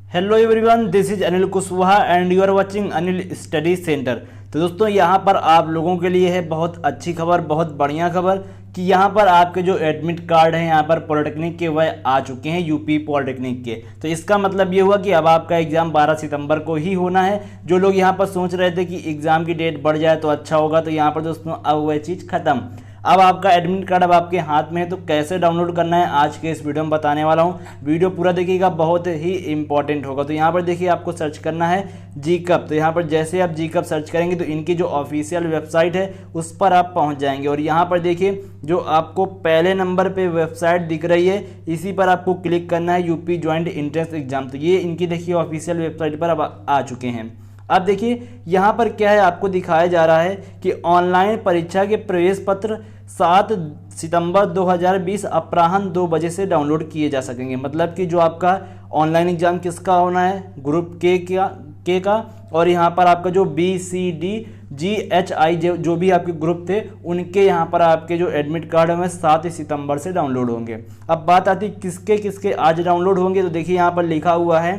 Hello everyone, this is Anil Kushwaha and you are watching Anil study centre. तो दोस्तों यहाँ पर आप लोगों के लिए है बहुत अच्छी खबर, बहुत बढ़िया खबर कि यहाँ पर आपके जो एडमिट कार्ड हैं यहाँ पर पॉलिटेक्निक के वह आ चुके हैं, यूपी पॉलिटेक्निक के। तो इसका मतलब ये हुआ कि अब आपका एग्ज़ाम 12 सितंबर को ही होना है। जो लोग यहाँ पर सोच रहे थे कि एग्ज़ाम की डेट बढ़ जाए तो अच्छा होगा, तो यहाँ पर दोस्तों अब वह चीज़ खत्म। अब आपका एडमिट कार्ड अब आपके हाथ में है, तो कैसे डाउनलोड करना है आज के इस वीडियो में बताने वाला हूँ। वीडियो पूरा देखिएगा, बहुत ही इंपॉर्टेंट होगा। तो यहाँ पर देखिए आपको सर्च करना है जी कप। तो यहाँ पर जैसे आप जी कप सर्च करेंगे तो इनकी जो ऑफिशियल वेबसाइट है उस पर आप पहुँच जाएंगे। और यहाँ पर देखिए जो आपको पहले नंबर पर वेबसाइट दिख रही है इसी पर आपको क्लिक करना है, यूपी ज्वाइंट एंट्रेंस एग्जाम। तो ये इनकी देखिए ऑफिशियल वेबसाइट पर अब आ चुके हैं। अब देखिए यहाँ पर क्या है, आपको दिखाया जा रहा है कि ऑनलाइन परीक्षा के प्रवेश पत्र 7 सितंबर 2020 अपराह्न 2 बजे से डाउनलोड किए जा सकेंगे। मतलब कि जो आपका ऑनलाइन एग्जाम किसका होना है, ग्रुप के का और यहाँ पर आपका जो BCD GHI जो भी आपके ग्रुप थे उनके यहाँ पर आपके जो एडमिट कार्ड है 7 सितंबर से डाउनलोड होंगे। अब बात आती किसके किसके आज डाउनलोड होंगे, तो देखिए यहाँ पर लिखा हुआ है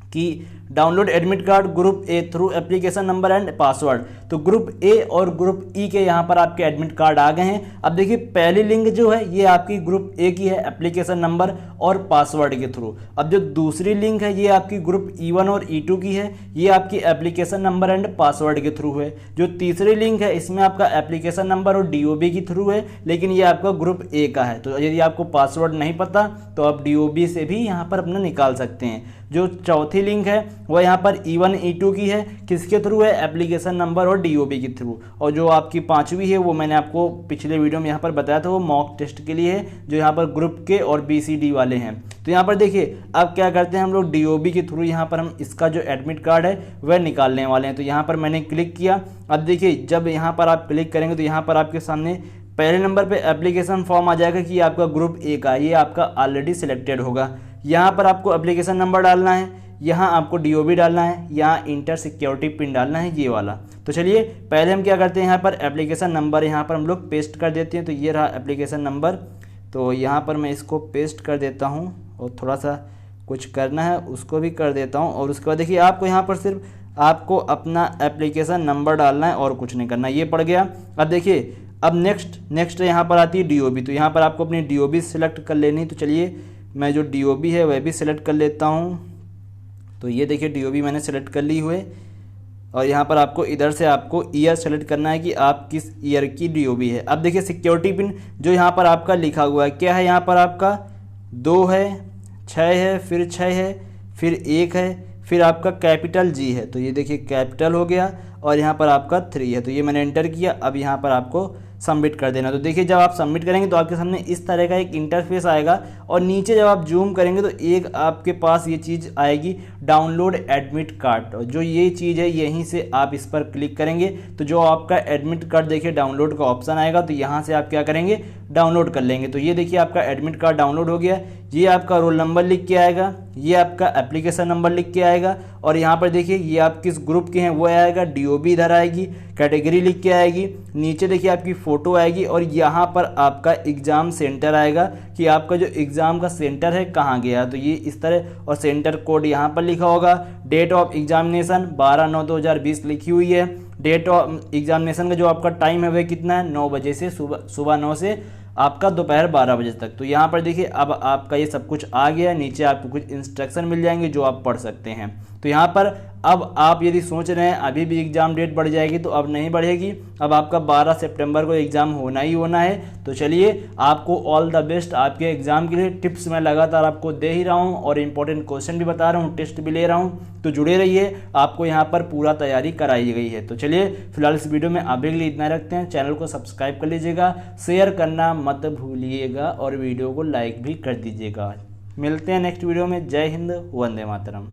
कि download admit card group A through application number and password. तो ग्रुप ए और ग्रुप ई के यहाँ पर आपके एडमिट कार्ड आ गए हैं। अब देखिए पहली लिंक जो है ये आपकी ग्रुप ए की है, एप्लीकेशन नंबर और पासवर्ड के थ्रू। अब जो दूसरी लिंक है ये आपकी ग्रुप E1 और E2 की है, ये आपकी एप्लीकेशन नंबर एंड पासवर्ड के थ्रू है। जो तीसरी लिंक है इसमें आपका एप्लीकेशन नंबर और DOB के थ्रू है, लेकिन ये आपका ग्रुप ए का है। तो यदि आपको पासवर्ड नहीं पता तो आप DOB से भी यहाँ पर अपना निकाल सकते हैं। जो चौथी लिंक है वह यहाँ पर E1 E2 की है, किसके थ्रू है, एप्लीकेशन नंबर और DOB के थ्रू। और जो आपकी पांचवी है वो मैंने आपको पिछले वीडियो में यहाँ पर बताया था, वो मॉक टेस्ट के लिए है, जो यहाँ पर ग्रुप के और BCD वाले हैं। तो यहाँ पर देखिए अब क्या करते हैं हम लोग DOB के थ्रू यहाँ पर हम इसका जो एडमिट कार्ड है वह निकालने वाले हैं। तो यहाँ पर मैंने क्लिक किया। अब देखिए जब यहाँ पर आप क्लिक करेंगे तो यहाँ पर आपके सामने पहले नंबर पे एप्लीकेशन फॉर्म आ जाएगा कि आपका ग्रुप ए का, ये आपका ऑलरेडी सिलेक्टेड होगा। यहाँ पर आपको एप्लीकेशन नंबर डालना है, यहाँ आपको DOB डालना है, यहाँ इंटर सिक्योरिटी पिन डालना है, ये वाला। तो चलिए पहले हम क्या करते हैं, यहाँ पर एप्लीकेशन नंबर यहाँ पर हम लोग पेस्ट कर देते हैं। तो ये रहा एप्लीकेशन नंबर, तो यहाँ पर मैं इसको पेस्ट कर देता हूँ और थोड़ा सा कुछ करना है उसको भी कर देता हूँ। और उसके बाद देखिए आपको यहाँ पर सिर्फ आपको अपना एप्लीकेशन नंबर डालना है और कुछ नहीं करना, ये पड़ गया। अब देखिए अब नेक्स्ट यहाँ पर आती है DOB। तो यहाँ पर आपको अपनी DOB सेलेक्ट कर लेनी। तो चलिए मैं जो DOB है वह भी सिलेक्ट कर लेता हूँ। तो ये देखिए DOB मैंने सेलेक्ट कर ली हुए। और यहाँ पर आपको इधर से आपको ईयर सेलेक्ट करना है कि आप किस ईयर की DOB है। अब देखिए सिक्योरिटी पिन जो यहाँ पर आपका लिखा हुआ है क्या है, यहाँ पर आपका 2 है, 6 है, फिर 6 है, फिर 1 है, फिर आपका कैपिटल G है। तो ये देखिए कैपिटल हो गया और यहाँ पर आपका 3 है। तो ये मैंने एंटर किया। अब यहाँ पर आपको सबमिट कर देना। तो देखिए जब आप सबमिट करेंगे तो आपके सामने इस तरह का एक इंटरफेस आएगा और नीचे जब आप जूम करेंगे तो एक आपके पास ये चीज़ आएगी डाउनलोड एडमिट कार्ड। जो ये चीज़ है यहीं से आप इस पर क्लिक करेंगे तो जो आपका एडमिट कार्ड देखिए डाउनलोड का ऑप्शन आएगा। तो यहाँ से आप क्या करेंगे, डाउनलोड कर लेंगे। तो ये देखिए आपका एडमिट कार्ड डाउनलोड हो गया। ये आपका रोल नंबर लिख के आएगा, ये आपका एप्लीकेशन नंबर लिख के आएगा और यहाँ पर देखिए ये आप किस ग्रुप के हैं वो आएगा, DOB इधर आएगी, कैटेगरी लिख के आएगी, नीचे देखिए आपकी फ़ोटो आएगी और यहाँ पर आपका एग्ज़ाम सेंटर आएगा कि आपका जो एग्ज़ाम का सेंटर है कहाँ गया। तो ये इस तरह, और सेंटर कोड यहाँ पर लिखा होगा। डेट ऑफ एग्जामिनेशन 12/9/2020 लिखी हुई है। डेट ऑफ एग्जामिनेशन का जो आपका टाइम है वह कितना है, 9 बजे से सुबह 9 से आपका दोपहर 12 बजे तक। तो यहाँ पर देखिए अब आपका ये सब कुछ आ गया है। नीचे आपको कुछ इंस्ट्रक्शन मिल जाएंगे जो आप पढ़ सकते हैं। तो यहाँ पर अब आप यदि सोच रहे हैं अभी भी एग्ज़ाम डेट बढ़ जाएगी, तो अब नहीं बढ़ेगी। अब आपका 12 सितंबर को एग्ज़ाम होना ही होना है। तो चलिए आपको ऑल द बेस्ट आपके एग्ज़ाम के लिए। टिप्स मैं लगातार आपको दे ही रहा हूँ और इंपॉर्टेंट क्वेश्चन भी बता रहा हूँ, टेस्ट भी ले रहा हूँ। तो जुड़े रहिए, आपको यहाँ पर पूरा तैयारी कराई गई है। तो चलिए फिलहाल इस वीडियो में अभी के लिए इतना रखते हैं। चैनल को सब्सक्राइब कर लीजिएगा, शेयर करना मत भूलिएगा और वीडियो को लाइक भी कर दीजिएगा। मिलते हैं नेक्स्ट वीडियो में। जय हिंद, वंदे मातरम।